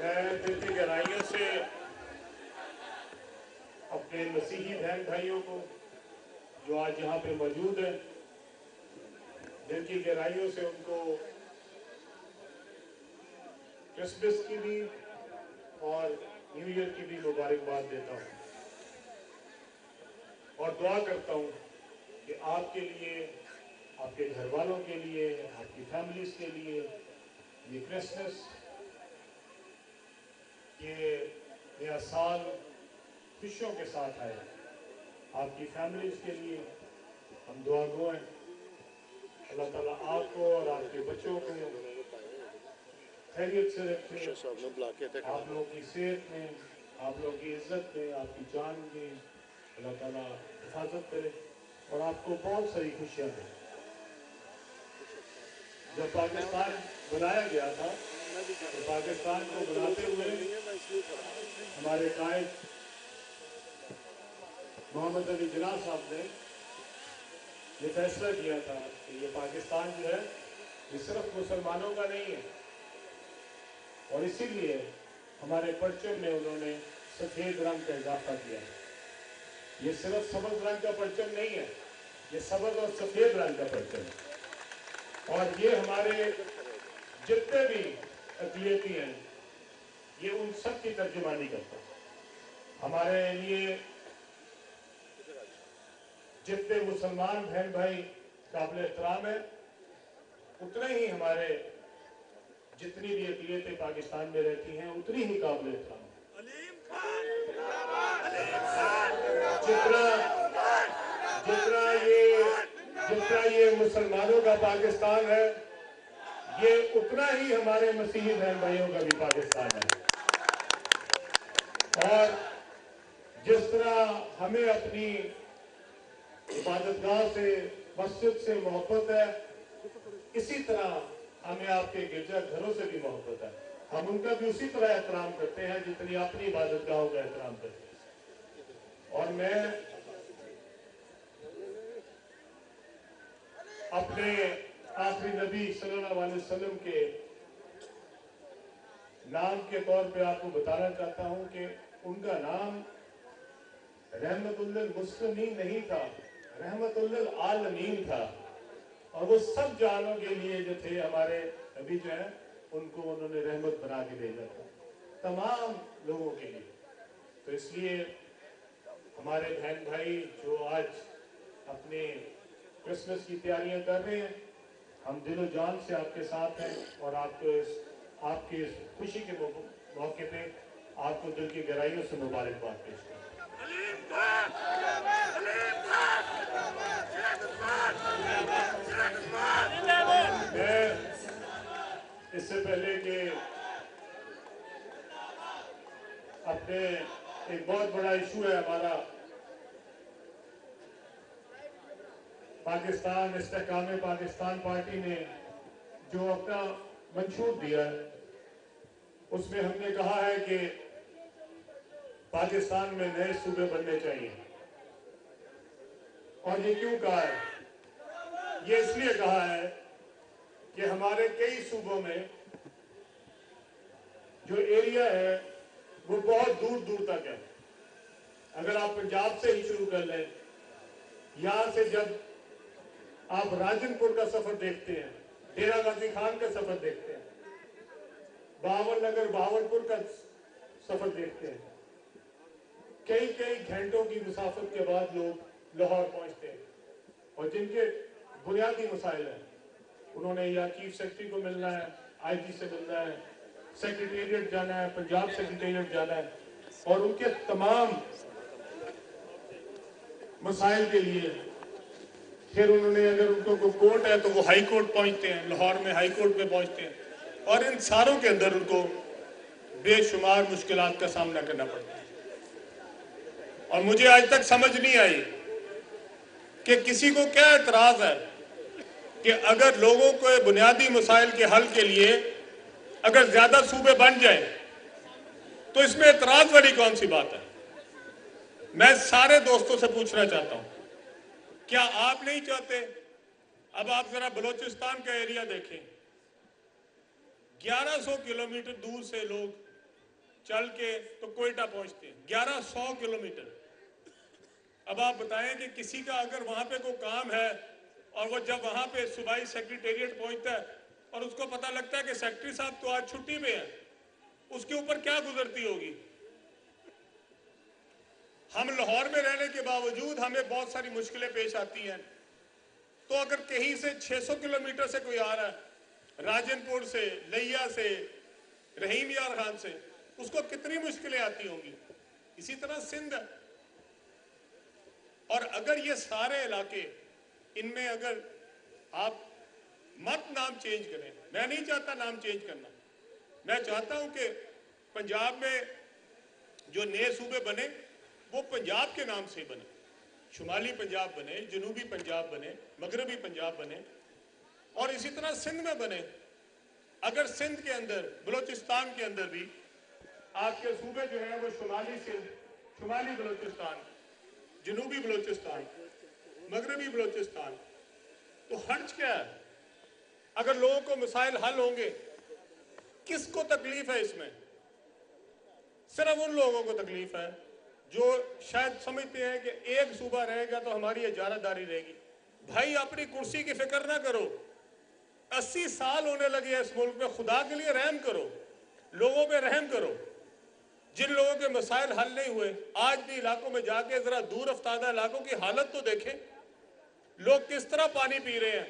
मैं दिल की गहराइयों से अपने मसीही बहन भाइयों को जो आज यहाँ पे मौजूद हैं, दिल की गहराइयों से उनको क्रिसमस की भी और न्यू ईयर की भी मुबारकबाद देता हूँ और दुआ करता हूँ कि आपके लिए, आपके घर वालों के लिए, आपकी फैमिलीज के लिए ये क्रिसमस, ये नया साल खुशियों के साथ आए। आपकी फैमिलीज के लिए हम दुआ गो हैं। अल्लाह ताला आपको और आपके बच्चों को खैरियत से रखे, आप लोगों की सेहत में, आप लोगों की इज्जत में, आपकी जान में अल्लाह ताला हिफाजत करे और आपको बहुत सारी खुशियाँ दें। जब पाकिस्तान बनाया गया था तो पाकिस्तान को बनाते हुए हमारे कायद मोहम्मद अली जिन्ना साहब ने ये फैसला किया था कि ये पाकिस्तान जो है ये सिर्फ मुसलमानों का नहीं है और इसीलिए हमारे परचम में उन्होंने सफ़ेद रंग का इजाफा किया। ये सिर्फ सब्ज़ रंग का परचम नहीं है, ये सब्ज़ और सफ़ेद रंग का परचम है और ये हमारे जितने भी अक़लियती हैं ये उन सब की तर्जुमानी करता है। हमारे लिए जितने मुसलमान बहन भाई काबिल एहतराम है, उतने ही हमारे जितनी भी अक़लियतें पाकिस्तान में रहती हैं उतनी ही काबिल एहतराम है। जितना ये मुसलमानों का पाकिस्तान है, ये उतना ही हमारे मसीही बहन भाइयों का भी पाकिस्तान है। और जिस तरह हमें अपनी इबादतगाह से, मस्जिद से मोहब्बत है, इसी तरह हमें आपके गिरजा घरों से भी मोहब्बत है। हम उनका भी उसी तरह एहतराम करते हैं जितनी अपनी इबादतगाहों का एहतराम करते हैं। और मैं अपने आखिरी नबी सल्लल्लाहु अलैहि वसल्लम के नाम के तौर पे आपको बताना चाहता हूं कि उनका नाम रहमतुल लिल मुस्लिमीन नहीं था, रहमतुल लिल आलमीन था। और वो सब जानों के लिए जो थे, हमारे नबी जो है उनको उन्होंने रहमत बना के भेजा था तमाम लोगों के लिए। तो इसलिए हमारे बहन भाई जो आज अपने क्रिसमस की तैयारियां कर रहे हैं, हम दिलो जान से आपके साथ हैं और आपके इस खुशी के मौके पे आपको दिल की गहराइयों से मुबारकबाद पेश करते हैं। मैं इससे पहले कि अपने एक बहुत बड़ा इशू है हमारा पाकिस्तान इस्तेहकाम पाकिस्तान पार्टी ने जो अपना मंशूर दिया है, उसमें हमने कहा है कि पाकिस्तान में नए सूबे बनने चाहिए। और ये क्यों कहा है? ये इसलिए कहा है कि हमारे कई सूबों में जो एरिया है वो बहुत दूर दूर तक है। अगर आप पंजाब से ही शुरू कर लें, यहां से जब आप राजनपुर का सफर देखते हैं, डेरा गाजी खान का सफर देखते हैं, बावन नगर बहावलपुर का सफर देखते हैं, कई कई घंटों की मुसाफत के बाद लोग लाहौर पहुंचते हैं और जिनके बुनियादी मसाइल हैं, उन्होंने या चीफ सेक्रेटरी को मिलना है, आईजी से मिलना है, सेक्रेटेरिएट जाना है, पंजाब सेक्रेटेरिएट जाना है और उनके तमाम मसाइल के लिए फिर उन्होंने, अगर उनको कोर्ट है तो वो हाई कोर्ट पहुंचते हैं, लाहौर में हाई कोर्ट में पहुंचते हैं और इन सारों के अंदर उनको बेशुमार मुश्किलात का सामना करना पड़ता है। और मुझे आज तक समझ नहीं आई कि किसी को क्या एतराज है कि अगर लोगों को बुनियादी मसाइल के हल के लिए अगर ज्यादा सूबे बन जाए तो इसमें एतराज वाली कौन सी बात है? मैं सारे दोस्तों से पूछना चाहता हूं, क्या आप नहीं चाहते? अब आप जरा बलूचिस्तान का एरिया देखें, 1100 किलोमीटर दूर से लोग चल के तो कोयटा पहुंचते हैं, 1100 किलोमीटर। अब आप बताएं कि किसी का अगर वहां पे कोई काम है और वो जब वहां पे सूबाई सेक्रेटेरिएट पहुंचता है और उसको पता लगता है कि सेक्रेटरी साहब तो आज छुट्टी पे हैं, उसके ऊपर क्या गुजरती होगी। हम लाहौर में रहने के बावजूद हमें बहुत सारी मुश्किलें पेश आती हैं, तो अगर कहीं से 600 किलोमीटर से कोई आ रहा है, राजनपुर से, लिया से, रहीम यार खान से, उसको कितनी मुश्किलें आती होंगी। इसी तरह सिंध है। और अगर ये सारे इलाके, इनमें अगर आप मत नाम चेंज करें, मैं नहीं चाहता नाम चेंज करना, मैं चाहता हूं कि पंजाब में जो नए सूबे बने वो पंजाब के नाम से बने, शुमाली पंजाब बने, जनूबी पंजाब बने, मगरबी पंजाब बने, और इसी तरह सिंध में बने। अगर सिंध के अंदर, बलोचिस्तान के अंदर भी आपके सूबे जो है वो शुमाली सिंध, शुमाली बलोचिस्तान, जनूबी बलोचिस्तान, मगरबी बलोचिस्तान, तो हर्ज क्या है। अगर लोगों को मसाइल हल होंगे, किसको तकलीफ है इसमें? सिर्फ उन लोगों को तकलीफ है जो शायद समझते हैं कि एक सूबा रहेगा तो हमारी इजारादारी रहेगी। भाई अपनी कुर्सी की फिक्र ना करो, 80 साल होने लगे इस मुल्क में, खुदा के लिए रहम करो, लोगों पे रहम करो। जिन लोगों के मसाइल हल नहीं हुए, आज भी इलाकों में जाके जरा दूर अफ्तादा इलाकों की हालत तो देखें, लोग किस तरह पानी पी रहे हैं,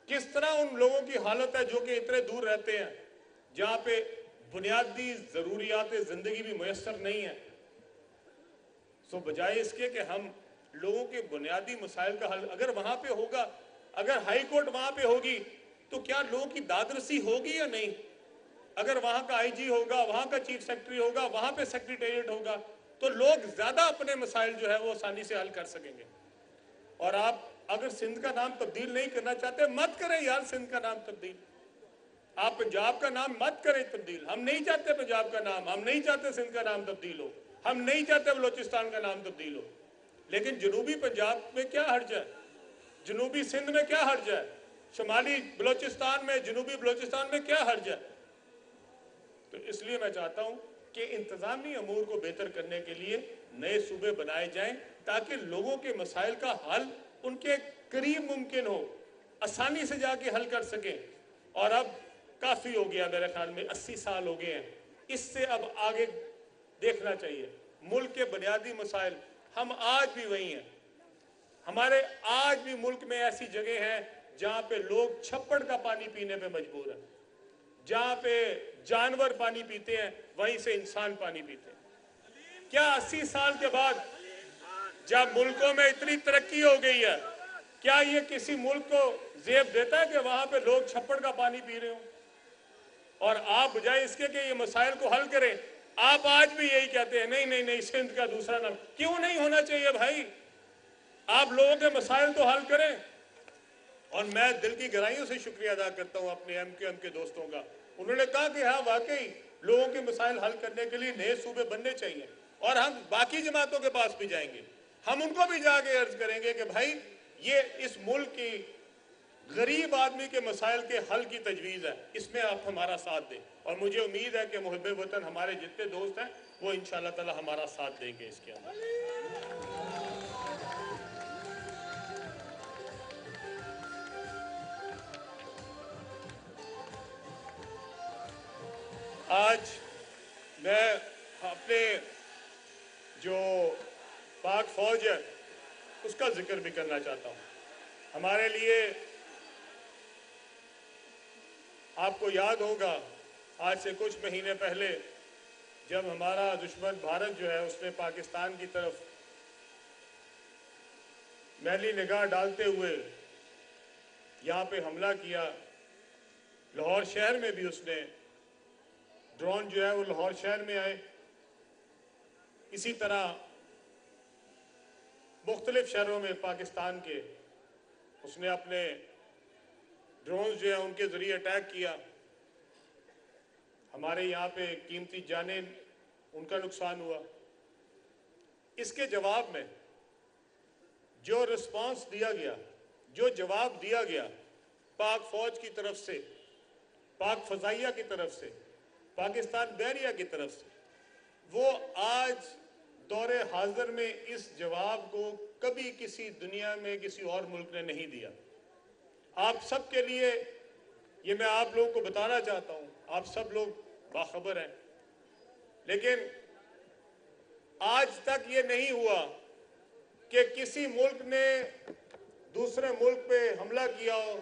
किस तरह उन लोगों की हालत है जो कि इतने दूर रहते हैं, जहां पे बुनियादी जरूरियात जिंदगी भी मुयस्सर नहीं है। सो बजाय इसके कि हम लोगों के बुनियादी मसाइल का हल अगर वहां पे होगा, अगर हाई कोर्ट वहां पे होगी, तो क्या लोगों की दादरसी होगी या नहीं? अगर वहां का आईजी होगा, वहां का चीफ सेक्रेटरी होगा, वहां पे सेक्रेटेरिएट होगा, तो लोग ज्यादा अपने मसाइल जो है वो आसानी से हल कर सकेंगे। और आप अगर सिंध का नाम तब्दील नहीं करना चाहते, मत करें यार सिंध का नाम तब्दील। आप पंजाब का नाम मत करें तब्दील, हम नहीं चाहते पंजाब का नाम, हम नहीं चाहते सिंध का नाम तब्दील हो, हम नहीं चाहते बलोचिस्तान का नाम तब्दील हो। लेकिन जनूबी पंजाब में क्या हर्ज है, जनूबी सिंध में क्या हर्ज है, शुमाली बलोचिस्तान में, जनूबी बलोचिस्तान में क्या हर्ज है? तो इसलिए मैं चाहता हूं कि इंतजामी अमूर को बेहतर करने के लिए नए सूबे बनाए जाएं, ताकि लोगों के मसाइल का हल उनके करीब मुमकिन हो, आसानी से जाके हल कर सकें। और अब काफ़ी हो गया, मेरे ख्याल में 80 साल हो गए हैं, इससे अब आगे देखना चाहिए। मुल्क के बुनियादी मसाइल, हम आज भी वही हैं। हमारे आज भी मुल्क में ऐसी जगह हैं जहाँ पे लोग छप्पड़ का पानी पीने पे मजबूर हैं, जहाँ पे जानवर पानी पीते हैं, वहीं से इंसान पानी पीते हैं। क्या 80 साल के बाद जब मुल्कों में इतनी तरक्की हो गई है, क्या ये किसी मुल्क को जेब देता है कि वहां पे लोग छप्पड़ का पानी पी रहे हो? और आप बजाय इसके कि ये मसाइल को हल करें, आप आज भी यही कहते हैं नहीं नहीं नहीं सिंध का दूसरा नाम। क्यों नहीं होना चाहिए भाई? आप लोगों के मसाइल तो हल करें। और मैं दिल की गहराइयों से शुक्रिया अदा करता हूं अपने एमक्यूएम के दोस्तों का। उन्होंने कहा कि हाँ वाकई लोगों के मसाइल हल करने के लिए नए सूबे बनने चाहिए, और हम बाकी जमातों के पास भी जाएंगे, हम उनको भी जाके अर्ज करेंगे कि भाई ये इस मुल्क की गरीब आदमी के मसाइल के हल की तजवीज़ है, इसमें आप हमारा साथ दें। और मुझे उम्मीद है कि मुहब्बे वतन हमारे जितने दोस्त हैं वो इंशाअल्लाह ताला हमारा साथ देंगे इसके अंदर। आज मैं अपने जो पाक फौज है उसका जिक्र भी करना चाहता हूँ। हमारे लिए आपको याद होगा आज से कुछ महीने पहले जब हमारा दुश्मन भारत जो है उसने पाकिस्तान की तरफ मैली निगाह डालते हुए यहाँ पे हमला किया, लाहौर शहर में भी उसने ड्रोन जो है वो लाहौर शहर में आए। इसी तरह मुख्तलिफ शहरों में पाकिस्तान के उसने अपने ड्रोन जो है उनके जरिए अटैक किया। हमारे यहाँ पे कीमती जानें उनका नुकसान हुआ। इसके जवाब में जो रिस्पांस दिया गया, जो जवाब दिया गया पाक फौज की तरफ से, पाक फजाइया की तरफ से, पाकिस्तान बहरिया की तरफ से, वो आज दौरे हाजिर में इस जवाब को कभी किसी दुनिया में किसी और मुल्क ने नहीं दिया। आप सब के लिए ये मैं आप लोगों को बताना चाहता हूं, आप सब लोग बाखबर हैं, लेकिन आज तक ये नहीं हुआ कि किसी मुल्क ने दूसरे मुल्क पे हमला किया हो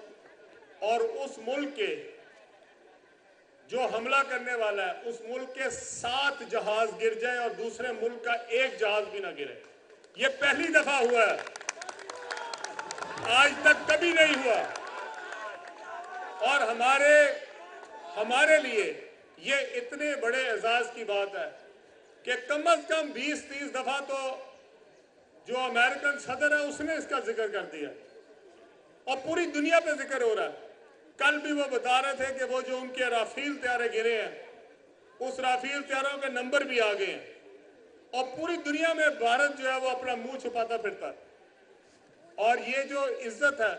और उस मुल्क के जो हमला करने वाला है उस मुल्क के 7 जहाज गिर जाए और दूसरे मुल्क का एक जहाज भी ना गिरे। ये पहली दफा हुआ है, आज तक कभी नहीं हुआ। और हमारे लिए ये इतने बड़े एजाज की बात है कि कम से कम 20-30 दफा तो जो अमेरिकन सदर है उसने इसका जिक्र कर दिया और पूरी दुनिया पे जिक्र हो रहा है। कल भी वो बता रहे थे कि वो जो उनके राफेल तैयारे गिरे हैं उस राफेल तैयारों के नंबर भी आ गए हैं और पूरी दुनिया में भारत जो है वो अपना मुंह छुपाता फिरता है। और ये जो इज्जत है,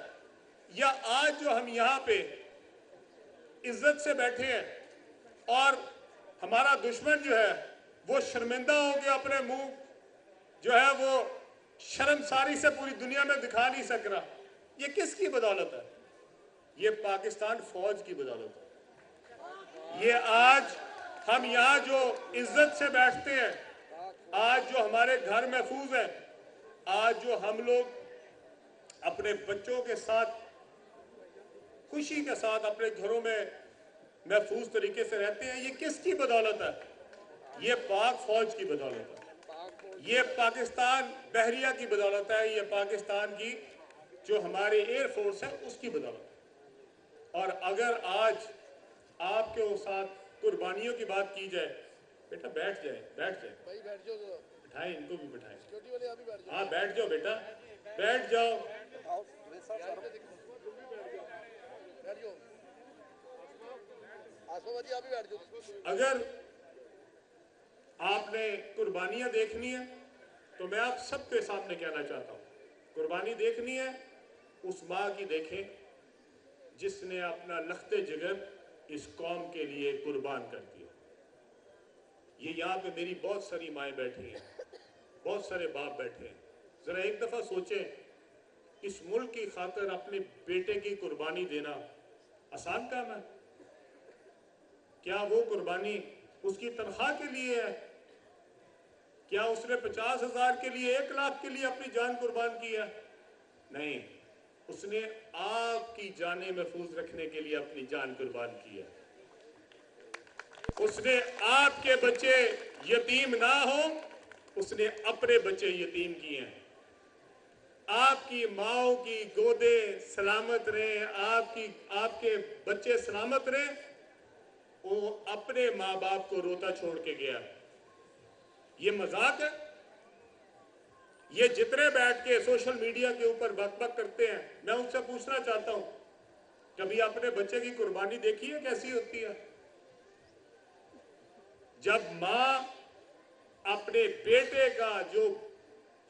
या आज जो हम यहाँ पे इज्जत से बैठे हैं और हमारा दुश्मन जो है वो शर्मिंदा हो गया, अपने मुंह जो है वो शर्मसारी से पूरी दुनिया में दिखा नहीं सक रहा। ये किसकी बदौलत है? ये पाकिस्तान फौज की बदौलत है। ये आज हम यहाँ जो इज्जत से बैठते हैं, आज जो हमारे घर महफूज है, आज जो हम लोग अपने बच्चों के साथ खुशी के साथ अपने घरों में महफूज तरीके से रहते हैं, ये किसकी बदौलत है? ये पाक फौज की बदौलत है, ये पाकिस्तान बहरिया की बदौलत है, ये पाकिस्तान की जो हमारी एयर फोर्स है उसकी बदौलत है। और अगर आज आपके साथ कुर्बानियों की बात की जाए, बेटा बैठ जाए भाई, बैठ जाओ, बिठाएं, इनको भी बिठाएं। हाँ बैठ जाओ बेटा, बैठ जाओ। अगर आपने कुर्बानियां देखनी है तो मैं आप सबके सामने कहना चाहता हूं, कुर्बानी देखनी है उस माँ की देखें जिसने अपना लखते जिगर इस कौम के लिए कुर्बान कर दिया। ये यहाँ पे मेरी बहुत सारी माएँ बैठी हैं, बहुत सारे बाप बैठे हैं। जरा एक दफा सोचें, इस मुल्क की खातिर अपने बेटे की कुर्बानी देना आसान काम है? क्या वो कुर्बानी उसकी तनख्वाह के लिए है? क्या उसने 50,000 के लिए, 1 लाख के लिए अपनी जान कुर्बान की है? नहीं, उसने आपकी जानें महफूज रखने के लिए अपनी जान कुर्बान की है। उसने आपके बच्चे यतीम ना हो, उसने अपने बच्चे यतीम किए हैं। आपकी माओ की गोदे सलामत रहे, आपके बच्चे सलामत रहे, वो अपने माँ बाप को रोता छोड़ के गया। ये मजाक है? ये जितने बैठ के सोशल मीडिया के ऊपर बकबक करते हैं, मैं उनसे पूछना चाहता हूं, कभी अपने बच्चे की कुर्बानी देखी है कैसी होती है? जब माँ अपने बेटे का जो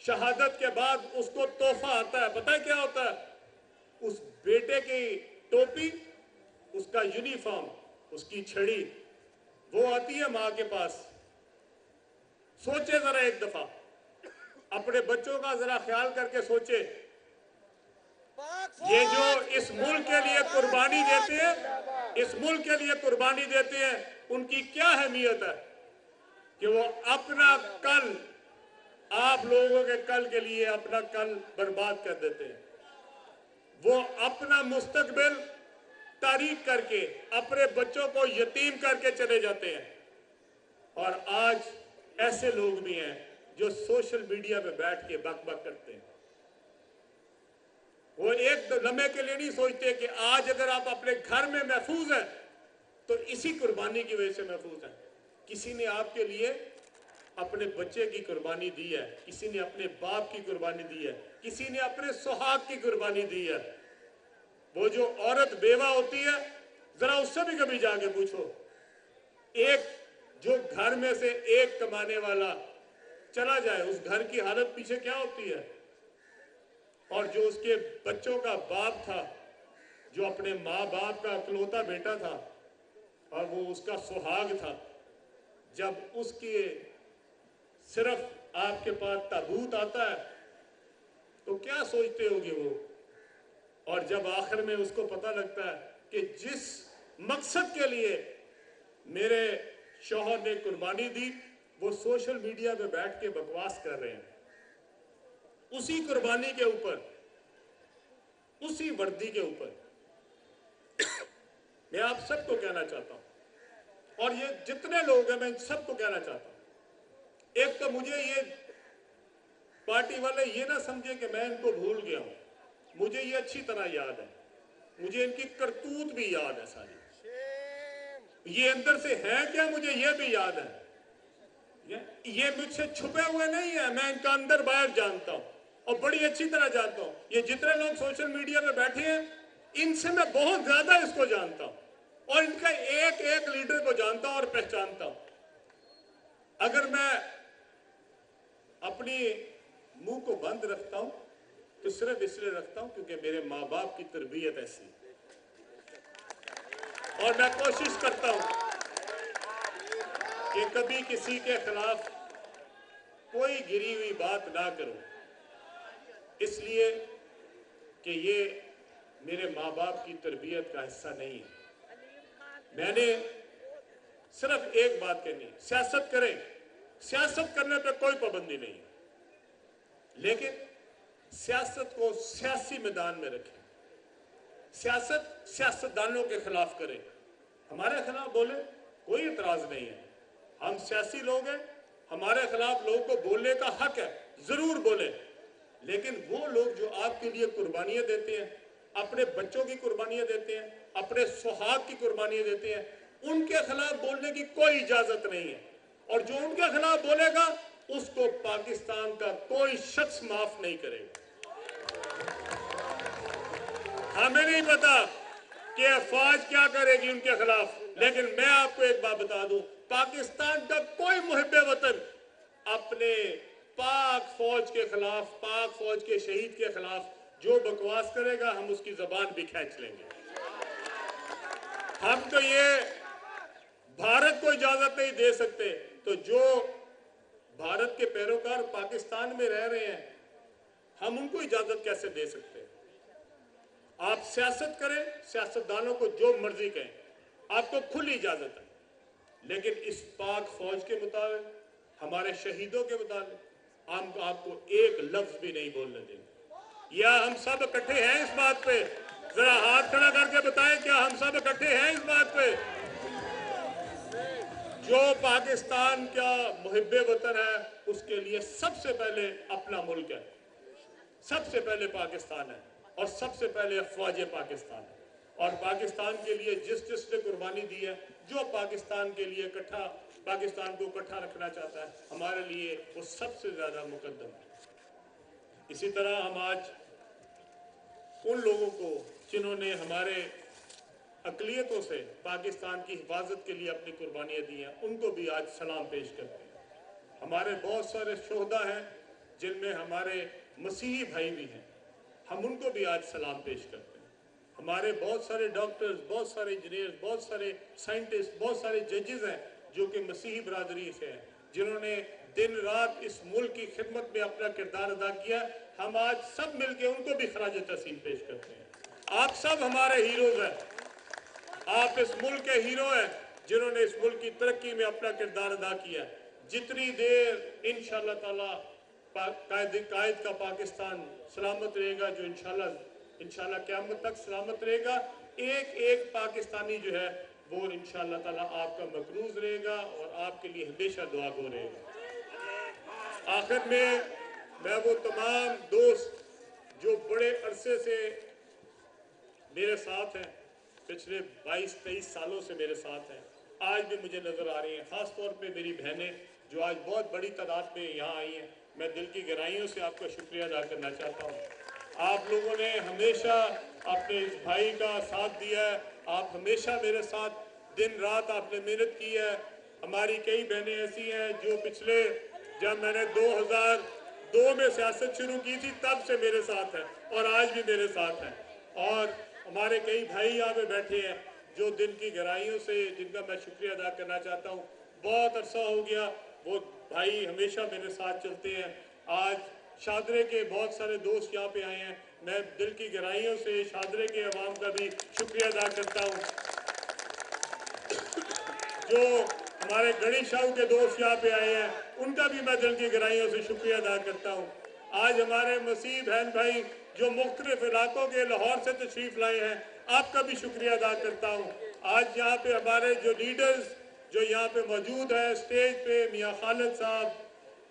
शहादत के बाद उसको तोहफा आता है, पता है क्या होता है? उस बेटे की टोपी, उसका यूनिफॉर्म, उसकी छड़ी, वो आती है माँ के पास। सोचे जरा एक दफा, अपने बच्चों का जरा ख्याल करके सोचे, ये जो इस मुल्क के लिए कुर्बानी देते हैं, इस मुल्क के लिए कुर्बानी देते हैं, उनकी क्या अहमियत है कि वो अपना कल, आप लोगों के कल के लिए अपना कल बर्बाद कर देते हैं। वो अपना मुस्तकबिल तारीख करके अपने बच्चों को यतीम करके चले जाते हैं। और आज ऐसे लोग भी हैं जो सोशल मीडिया पे बैठ के बकबक करते हैं। वो एक लम्हे के लिए नहीं सोचते कि आज अगर आप अपने घर में महफूज हैं तो इसी कुर्बानी की वजह से महफूज हैं। किसी ने आपके लिए अपने बच्चे की कुर्बानी दी है, किसी ने अपने बाप की कुर्बानी दी है, किसी ने अपने सुहाग की कुर्बानी दी है। वो जो औरत बेवा होती है, जरा उससे भी कभी जाके पूछो, एक जो घर में से एक कमाने वाला चला जाए, उस घर की हालत पीछे क्या होती है? और जो उसके बच्चों का बाप था, जो अपने माँ बाप का इकलौता बेटा था, और वो उसका सुहाग था। जब उसके सिर्फ आपके पास ताबूत आता है तो क्या सोचते होगे वो, और जब आखिर में उसको पता लगता है कि जिस मकसद के लिए मेरे शौहर ने कुर्बानी दी वो सोशल मीडिया पे बैठ के बकवास कर रहे हैं, उसी कुर्बानी के ऊपर, उसी वर्दी के ऊपर मैं आप सबको कहना चाहता हूं, और ये जितने लोग हैं मैं सबको कहना चाहता हूं, एक तो मुझे ये पार्टी वाले ये ना समझे कि मैं इनको भूल गया हूं, मुझे ये अच्छी तरह याद है, मुझे इनकी करतूत भी याद है सारी, ये अंदर से है क्या मुझे ये भी याद है, ये मुझसे छुपे हुए नहीं है, मैं इनका अंदर बाहर जानता हूं और बड़ी अच्छी तरह जानता हूं। ये जितने लोग सोशल मीडिया पे बैठे हैं इनसे मैं बहुत ज्यादा इसको जानता हूं और इनका एक एक लीडर को जानता हूं और पहचानता हूं। अगर मैं अपनी मुंह को बंद रखता हूं तो सिर्फ इसलिए रखता हूं क्योंकि मेरे माँ बाप की तरबियत ऐसी, और मैं कोशिश करता हूं कि कभी किसी के खिलाफ कोई गिरी हुई बात ना करूं, इसलिए कि ये मेरे माँ बाप की तरबियत का हिस्सा नहीं है। मैंने सिर्फ एक बात कहनी, सियासत करें, सियासत करने पर कोई पाबंदी नहीं, लेकिन सियासत को सियासी मैदान में रखें, सियासत सियासतदानों के खिलाफ करें, हमारे खिलाफ बोले कोई इतराज नहीं है, हम सियासी लोग हैं, हमारे खिलाफ लोगों को बोलने का हक है, जरूर बोले, लेकिन वो लोग जो आपके लिए कुर्बानियां देते हैं, अपने बच्चों की कुर्बानियां देते हैं, अपने सुहाग की कुर्बानियां देते हैं, उनके खिलाफ बोलने की कोई इजाजत नहीं है, और जो उनके खिलाफ बोलेगा उसको पाकिस्तान का कोई शख्स माफ नहीं करेगा। हमें नहीं पता कि अफवाज क्या करेगी उनके खिलाफ, लेकिन मैं आपको एक बात बता दूं, पाकिस्तान का कोई मुहिब्बे वतन अपने पाक फौज के खिलाफ, पाक फौज के शहीद के खिलाफ जो बकवास करेगा हम उसकी जबान भी खींच लेंगे। हम तो ये भारत को इजाजत नहीं दे सकते, तो जो भारत के पैरोकार पाकिस्तान में रह रहे हैं हम उनको इजाजत कैसे दे सकते हैं? आप सियासत करें, सियासतदानों को जो मर्जी कहें, आपको खुली इजाजत है, लेकिन इस पाक फौज के मुताबिक, हमारे शहीदों के मुताबिक हम आपको एक लफ्ज भी नहीं बोलने देंगे। या हम सब इकट्ठे हैं इस बात पे? जरा हाथ खड़ा करके बताएं, क्या हम सब इकट्ठे हैं इस बात पे? जो पाकिस्तान का मुहिब्बे वतन है उसके लिए सबसे पहले अपना मुल्क है, सबसे पहले पाकिस्तान है, और सबसे पहले अफवाज पाकिस्तान है, और पाकिस्तान के लिए जिस जिसने कुर्बानी दी है, जो पाकिस्तान के लिए पाकिस्तान को इकट्ठा रखना चाहता है, हमारे लिए वो सबसे ज्यादा मुकद्दम है। इसी तरह हम आज उन लोगों को जिन्होंने हमारे अक़लियतों से पाकिस्तान की हिफाजत के लिए अपनी कुर्बानियां दी हैं, उनको भी आज सलाम पेश करते हैं। हमारे बहुत सारे शोहदा हैं जिनमें हमारे मसीही भाई भी हैं, हम उनको भी आज सलाम पेश करते हैं। हमारे बहुत सारे डॉक्टर्स, बहुत सारे इंजीनियर्स, बहुत सारे साइंटिस्ट, बहुत सारे जजेस हैं जो कि मसीही बरादरी से हैं, जिन्होंने दिन रात इस मुल्क की खिदमत में अपना किरदार अदा किया। हम आज सब मिलकर उनको भी खराज तहसीन पेश करते हैं। आप सब हमारे हीरोज हैं, आप इस मुल्क के हीरो हैं जिन्होंने इस मुल्क की तरक्की में अपना किरदार अदा किया। जितनी देर इंशाअल्लाह ताला कायद का पाकिस्तान सलामत रहेगा, जो इंशाअल्लाह क़यामत तक सलामत रहेगा, एक एक पाकिस्तानी जो है वो इंशाअल्लाह ताला आपका मकरूज रहेगा और आपके लिए हमेशा दुआ गो रहेगा। आखिर में मैं वो तमाम दोस्त जो बड़े अरसे से मेरे साथ हैं, पिछले 22-23 सालों से मेरे साथ हैं, आज भी मुझे नज़र आ रही हैं, ख़ास तौर पे मेरी बहनें जो आज बहुत बड़ी तादाद में यहाँ आई हैं, मैं दिल की गहराइयों से आपका शुक्रिया अदा करना चाहता हूँ। आप लोगों ने हमेशा अपने इस भाई का साथ दिया है, आप हमेशा मेरे साथ दिन रात आपने मेहनत की है। हमारी कई बहनें ऐसी हैं जो पिछले, जब मैंने 2002 में सियासत शुरू की थी तब से मेरे साथ हैं और आज भी मेरे साथ हैं, और हमारे कई भाई यहाँ पे बैठे हैं जो दिल की गहराइयों से जिनका मैं शुक्रिया अदा करना चाहता हूँ। बहुत अरसा हो गया, वो भाई हमेशा मेरे साथ चलते हैं। आज शादरे के बहुत सारे दोस्त यहाँ पे आए हैं, मैं दिल की गहराइयों से शादरे के अवाम का भी शुक्रिया अदा करता हूँ। जो हमारे गणेश शाहू के दोस्त यहाँ पे आए हैं, उनका भी मैं दिल की गहराइयों से शुक्रिया अदा करता हूँ। आज हमारे मसीह बहन भाई जो मुख्तलिफ इलाकों के लाहौर से तशरीफ लाए हैं, आपका भी शुक्रिया अदा करता हूँ। आज यहाँ पे हमारे जो लीडर्स जो यहाँ पे मौजूद है स्टेज पे, मियाँ खालिद साहब,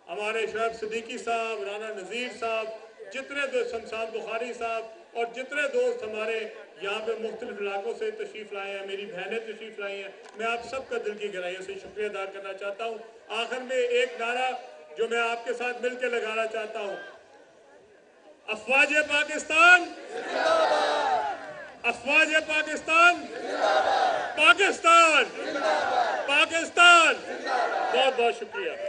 हमारे शोएब सिद्दीकी साहब, राना नज़ीर साहब, जितने दोस्त, शमशाद बुखारी साहब और जितने दोस्त हमारे यहाँ पे मुख्तलिफ इलाकों से तशरीफ लाए हैं, मेरी बहनें तशरीफ लाई हैं, मैं आप सबका दिल की गहराइयों से शुक्रिया अदा करना चाहता हूँ। आखिर में एक नारा जो मैं आपके साथ मिलकर लगाना चाहता हूँ, अफवाज पाकिस्तान, अफवाज पाकिस्तान, पाकिस्तान, पाकिस्तान। बहुत बहुत शुक्रिया।